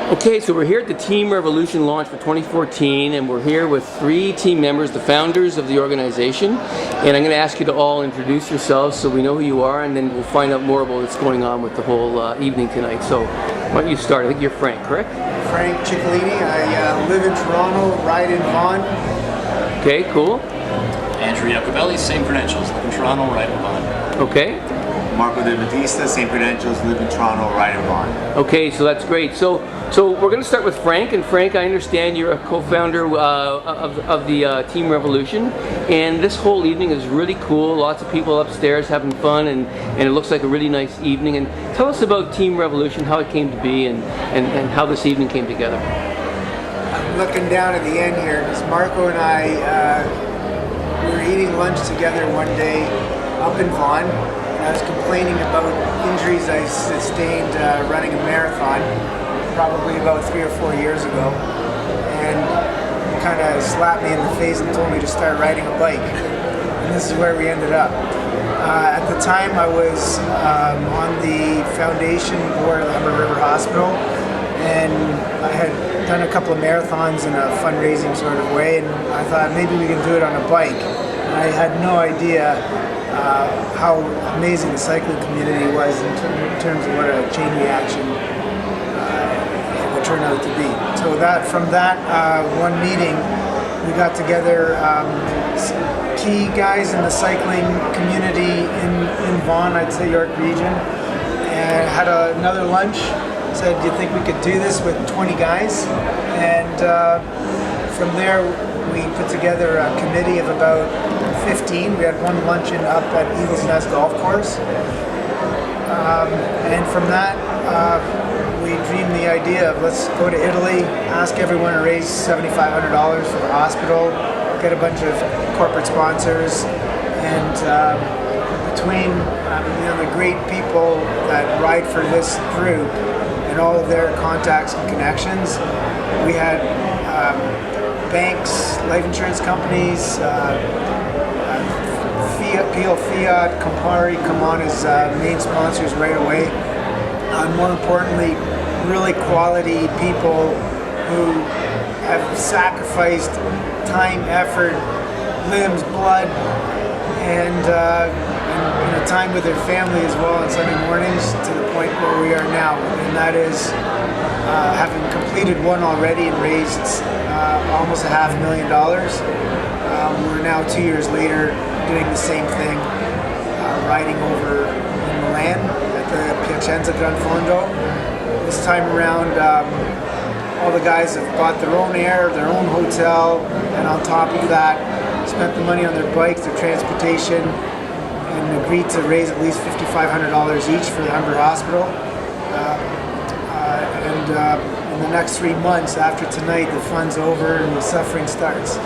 Okay, so we're here at the Team Revolution launch for 2014, and we're here with 3 team members, the founders of the organization. And I'm going to ask you to all introduce yourselves so we know who you are, and then we'll find out more about what's going on with the whole evening tonight. So why don't you start? I think you're Frank, correct? Frank Ciccolini. I live in Toronto, ride in Vaughan. Okay, cool. Andrew Iacobelli, same credentials, live in Toronto, ride in Vaughan. Okay. Marco De Batista, same credentials, live in Toronto, ride in Vaughan. Okay, so that's great. So we're going to start with Frank. And Frank, I understand you're a co-founder of the Team Revolution. And this whole evening is really cool. Lots of people upstairs having fun, and it looks like a really nice evening. And tell us about Team Revolution, how it came to be, and how this evening came together. I'm looking down at the end here because Marco and I we were eating lunch together one day up in Vaughan. I was complaining about injuries I sustained running a marathon probably about 3 or 4 years ago, and he kind of slapped me in the face and told me to start riding a bike, and this is where we ended up. At the time I was on the foundation board of the Humber River Hospital, and I had done a couple of marathons in a fundraising sort of way, and I thought maybe we can do it on a bike. And I had no idea how amazing the cycling community was in terms of what a chain reaction it would turn out to be. So from that one meeting, we got together key guys in the cycling community in Vaughan, I'd say York region, and had another lunch. Said, do you think we could do this with 20 guys? And from there, we put together a committee of about 15. We had one luncheon up at Eagles Nest Golf Course. And from that, we dreamed the idea of let's go to Italy, ask everyone to raise $7,500 for the hospital, get a bunch of corporate sponsors, and between the great people that ride for this group and all of their contacts and connections, we had banks, life insurance companies, Keele Fiat, Campari come on as main sponsors right away. More importantly, really quality people who have sacrificed time, effort, limbs, blood, and time with their family as well on Sunday mornings to the point where we are now. And that is having completed one already and raised almost $500,000. We're now 2 years later doing the same thing, riding over in Milan at the Piacenza Gran Fondo. This time around, all the guys have bought their own air, their own hotel, and on top of that, spent the money on their bikes, their transportation, and agreed to raise at least $5,500 each for the Humber Hospital. In the next 3 months after tonight, the fun's over and the suffering starts.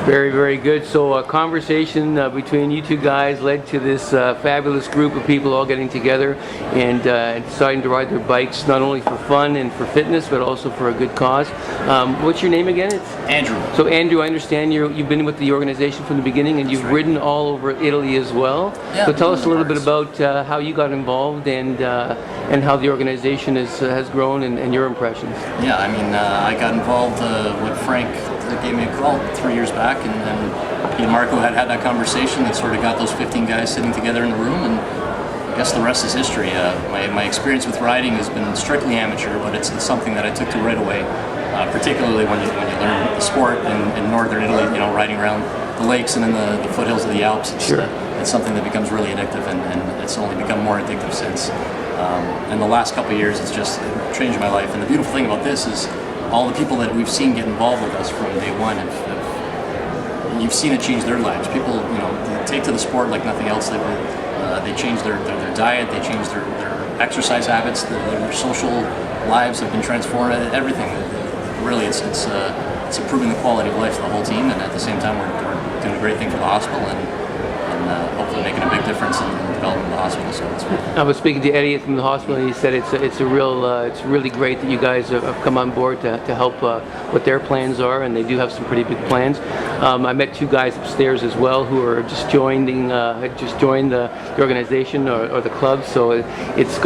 Very, very good. So a conversation between you two guys led to this fabulous group of people all getting together and deciding to ride their bikes, not only for fun and for fitness, but also for a good cause. What's your name again? It's Andrew. So Andrew, I understand you've been with the organization from the beginning, and you've ridden all over Italy as well. Yeah, so tell us a little bit about how you got involved and how the organization has grown and your impressions. Yeah, I mean, I got involved with Frank. That gave me a call 3 years back, and he and Marco had that conversation that sort of got those 15 guys sitting together in the room, and I guess the rest is history. My experience with riding has been strictly amateur, but it's something that I took to right away, particularly when you learn the sport in northern Italy, riding around the lakes and in the foothills of the Alps. It's something that becomes really addictive, and it's only become more addictive since. In the last couple of years, it's just changed my life, and the beautiful thing about this is all the people that we've seen get involved with us from day one, you've seen it change their lives. People, they take to the sport like nothing else. They change their diet, they change their exercise habits, their social lives have been transformed. Everything, really, it's improving the quality of life for the whole team, and at the same time, we're doing a great thing for the hospital and hopefully making a big difference in the development of the hospital. So it's I was speaking to Eddie from the hospital, and he said it's really great that you guys have come on board to help what their plans are, and they do have some pretty big plans. I met two guys upstairs as well who are just joining, had just joined the organization or the club. So it's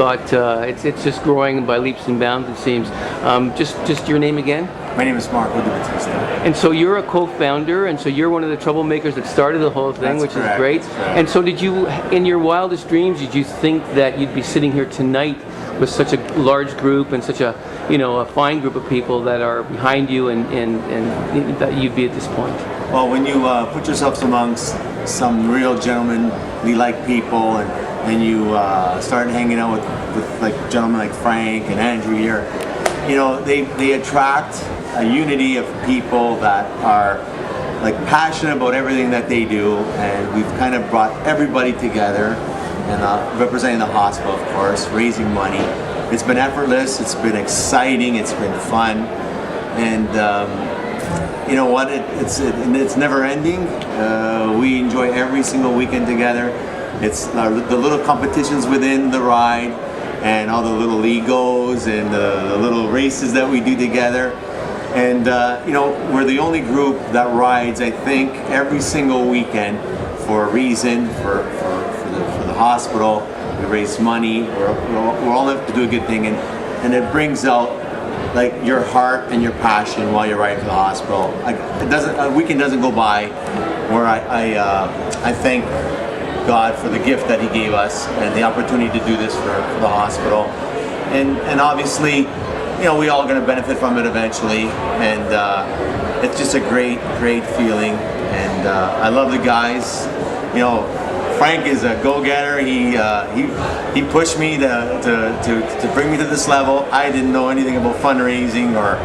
just growing by leaps and bounds, it seems. Just your name again? My name is Marco de Batista. And so you're a co-founder, and so you're one of the troublemakers that started the whole thing, That's which correct. is great. That's correct. And so did you, in your wildest dreams, did you think that you'd be sitting here tonight with such a large group and such a fine group of people that are behind you, and that you'd be at this point? Well, when you put yourselves amongst some real gentlemanly like people, and you start hanging out with like gentlemen like Frank and Andrew here, they attract a unity of people that are like passionate about everything that they do, and we've kind of brought everybody together, and representing the hospital, of course, raising money. It's been effortless, it's been exciting, it's been fun, and you know what? It's never ending. We enjoy every single weekend together. It's the little competitions within the ride, and all the little egos and the little races that we do together. And we're the only group that rides, I think, every single weekend for a reason, for the hospital. We raise money. We're all up to do a good thing, and it brings out like your heart and your passion while you're riding for the hospital. A weekend doesn't go by where I thank God for the gift that He gave us and the opportunity to do this for the hospital, and obviously, we all going to benefit from it eventually, and it's just a great feeling, and I love the guys. Frank is a go-getter. He pushed me to bring me to this level. I didn't know anything about fundraising or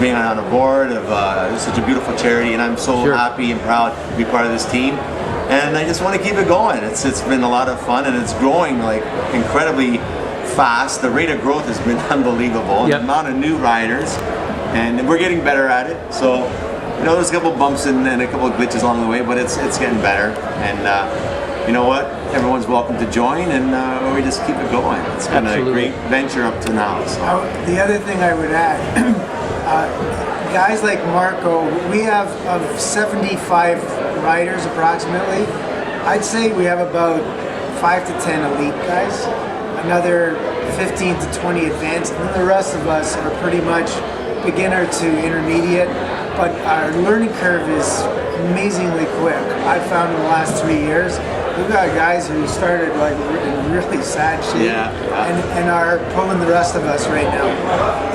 being on a board of such a beautiful charity, and I'm so happy and proud to be part of this team. And I just want to keep it going. It's been a lot of fun, and it's growing like incredibly fast. The rate of growth has been unbelievable. Yep. The amount of new riders, and we're getting better at it. So, there's a couple bumps and a couple of glitches along the way, but it's getting better. And you know what? Everyone's welcome to join, and we just keep it going. It's been a great venture up to now. So. The other thing I would add, guys like Marco, we have of 75 riders approximately. I'd say we have about 5 to 10 elite guys, another 15 to 20 advanced, and then the rest of us are pretty much beginner to intermediate, but our learning curve is amazingly quick. I've found in the last 3 years, we've got guys who started like in really sad shape and are pulling the rest of us right now.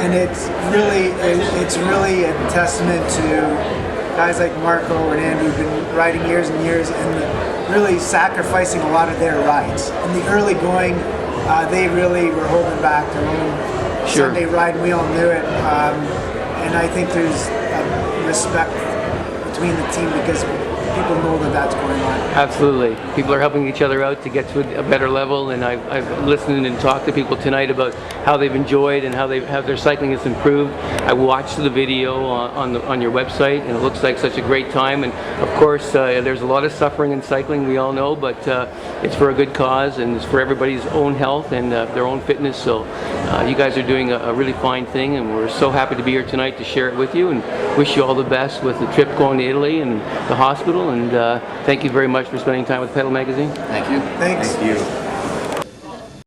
And it's really a testament to guys like Marco and Andrew who've been riding years and years and really sacrificing a lot of their rides. In the early going, they really were holding back their own Sunday ride, and we all knew it. And I think there's respect between the team because people know that that's going on. Absolutely. People are helping each other out to get to a better level, and I've listened and talked to people tonight about how they've enjoyed and how their cycling has improved. I watched the video on your website, and it looks like such a great time. And of course, there's a lot of suffering in cycling, we all know, but it's for a good cause, and it's for everybody's own health and their own fitness. So you guys are doing a really fine thing, and we're so happy to be here tonight to share it with you, and wish you all the best with the trip going to Italy and the hospital. And thank you very much for spending time with Pedal Magazine. Thank you. Thanks. Thank you.